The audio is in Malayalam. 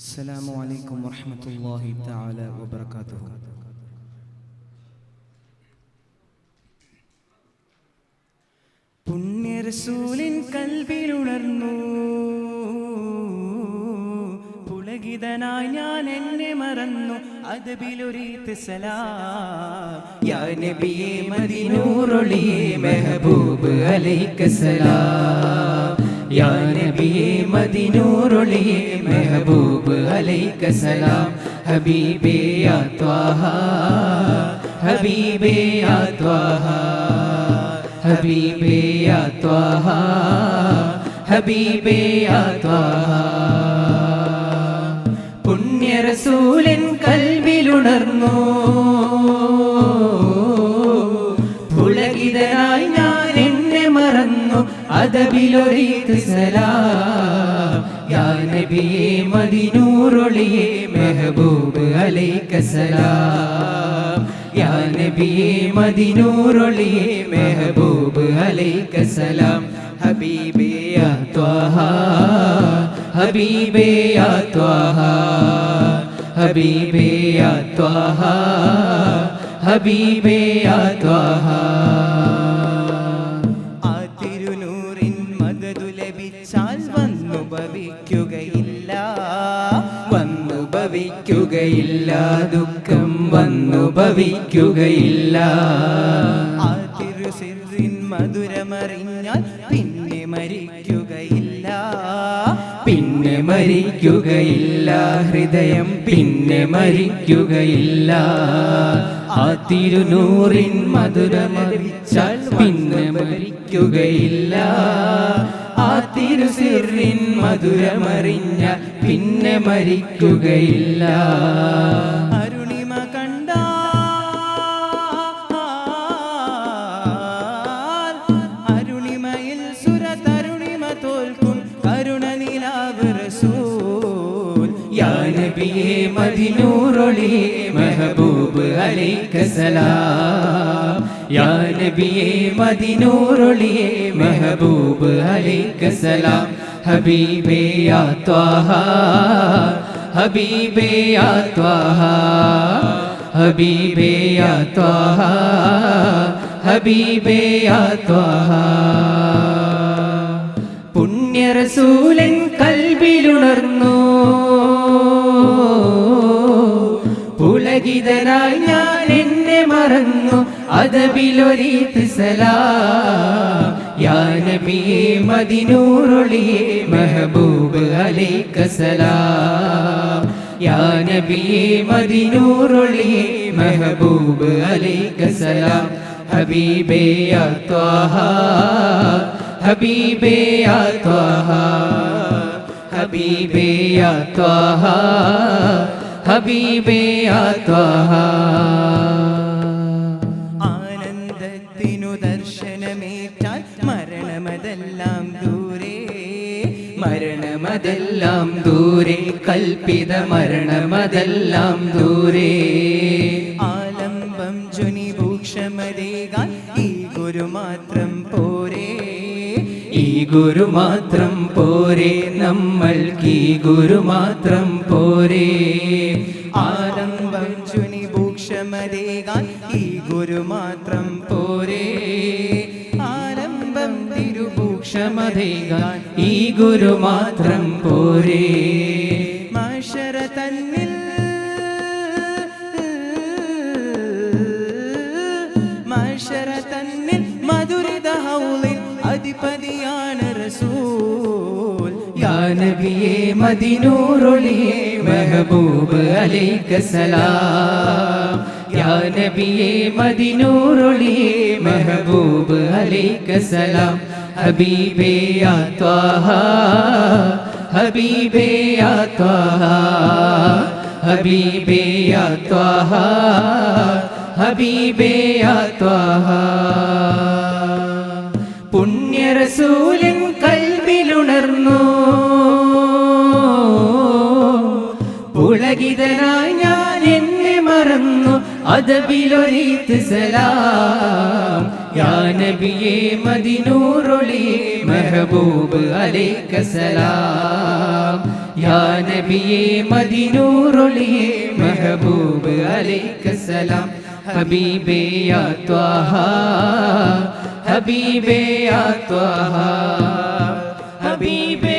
السلام عليكم ورحمة الله تعالى وبركاته. പുണ്യ റസൂലിൻ കൽബിലുണർന്നു പുളകിതനായി ഞാൻ എന്നെ മറന്നു അദബിലൊരീത്ത് സലാം യാ നബിയേ മദീനൂറൊളിയേ മെഹബൂബ് അലൈക സലാം യാ നബിയേ മദീനൂറൊളിയേ മെഹബൂബ് അലൈക സലാം ഹബീബേ യാ ത്വാഹ ഹബീബേ യാ ത്വാഹ ഹബീബേ യാ ത്വാഹ ഹബീബേ യാ ത്വാഹ പുണ്യ റസൂലിൻ കൽബിലുണർന്നു പുളകിതനായി ഞാൻ എന്നെ മറന്നു അദബിലൊരീത്ത് സലാം യാ നബിയേ മദീനൂറൊളിയേ മെഹബൂബ് അലൈക സലാം യാ നബിയേ മദീനൂറൊളിയേ മെഹബൂബ് അലൈക സലാം ഹബീബേ യാ ത്വാഹ ഹബീബേ യാ ത്വാഹ ഹബീബേ യാ ത്വാഹ ഹബീബേ യാ ത്വാഹ ആ തിരുനൂറിൻ മദദു ലഭിച്ചാൽ വന്നു ഭവിക്കുകയില്ല ദുഃഖം വന്നു ഭവിക്കുകയില്ല ആ തിരുസിറിൻ മധുരമറിഞ്ഞാൽ പിന്നെ മരിക്കുകയില്ല ഹൃദയം പിന്നെ മരിക്കുകയില്ല ആ തിരുനൂറിൻ മധുരമറിച്ചാൽ പിന്നെ മരിക്കുകയില്ല ആ തിരുസിറിൻ മധുരമറിഞ്ഞാൽ പിന്നെ മരിക്കുകയില്ല അരുണിമ കണ്ട അരുണിമയിൽ സുരതരുണിമ തോൽക്കും കരുണ നിലാവ് റസൂൽ യാ നബിയേ മദീനൂറൊളിയേ മെഹബൂബ് അലൈക സലാം യാ നബിയേ മദീനൂറൊളിയേ മെഹബൂബ് അലൈക സലാം ഹബീബേ യാ ത്വാഹ ഹബീബേ യാ ത്വാഹ ഹബീബേ യാ ത്വാഹ ഹബീബേ യാ ത്വാഹ പുണ്യ റസൂലിൻ കൽബിലുണർന്നു പുളകിതനായി ഞാൻ എന്നെ മറന്നു അദബിലൊരീത്ത് സലാം യാ നബിയേ മദീനൂറൊളിയേ മെഹബൂബ് അലൈക സലാം യാ നബിയേ മദീനൂറൊളിയേ മെഹബൂബ് അലൈക സലാം ഹബീബേ യാ ത്വാഹ ഹബീബേ യാ ത്വാഹ ഹബീബേ യാ ത്വാഹ ഹബീബേ യാ ത്വാഹ ആനന്ദത്തിനു ദർശനമേറ്റാൽ മരണമതെല്ലാം ദൂരെ കൽപ്പിത മരണമതെല്ലാം ദൂരെ ആലംബം ജുനിഭൂക്ഷമതേകാൻ ഈ ഗുരു മാത്രം പോരെ നമ്മൾക്ക് ഈ ഗുരു മാത്രം പോരെ ആലംബം ജുനിഭൂക്ഷമതേകാൻ ഈ ഗുരു മാത്രം പോരെ ആലംബം തിരുഭൂക്ഷമതേകാൻ ഈ ഗുരു മാത്രം പോരെ മഹ്ശറ തന്നിൽ മധുരിത ഹൗലിൻ അധിപതിയാണ് റസൂൽ യാ നബിയേ മദീനൂറൊളിയേ മെഹബൂബ് അലൈക സലാം യാ നബിയേ മദീനൂറൊളിയേ മെഹബൂബ് അലൈക സലാം ഹബീബേ യാ ത്വാഹ ഹബീബേ യാ ത്വാഹ ഹബീബേ യാ ത്വാഹ ഹബീബേ യാ ത്വാഹ പുണ്യ റസൂലിൻ കൽബിലുണർന്നു പുളകിതനായി ഞാൻ എന്നെ മറന്നു അദബിലൊരീത്ത് സലാം യാ നബിയേ മദീനൂറൊളിയേ മെഹബൂബ് അലൈക സലാം യാ നബിയേ മദിനൂറൊളിയേ മെഹബൂബ് അലൈക്കസ്സലാം ഹബീബേ യാ ത്വാഹ ഹബീബേ യാ ത്വാഹ ഹബീബേ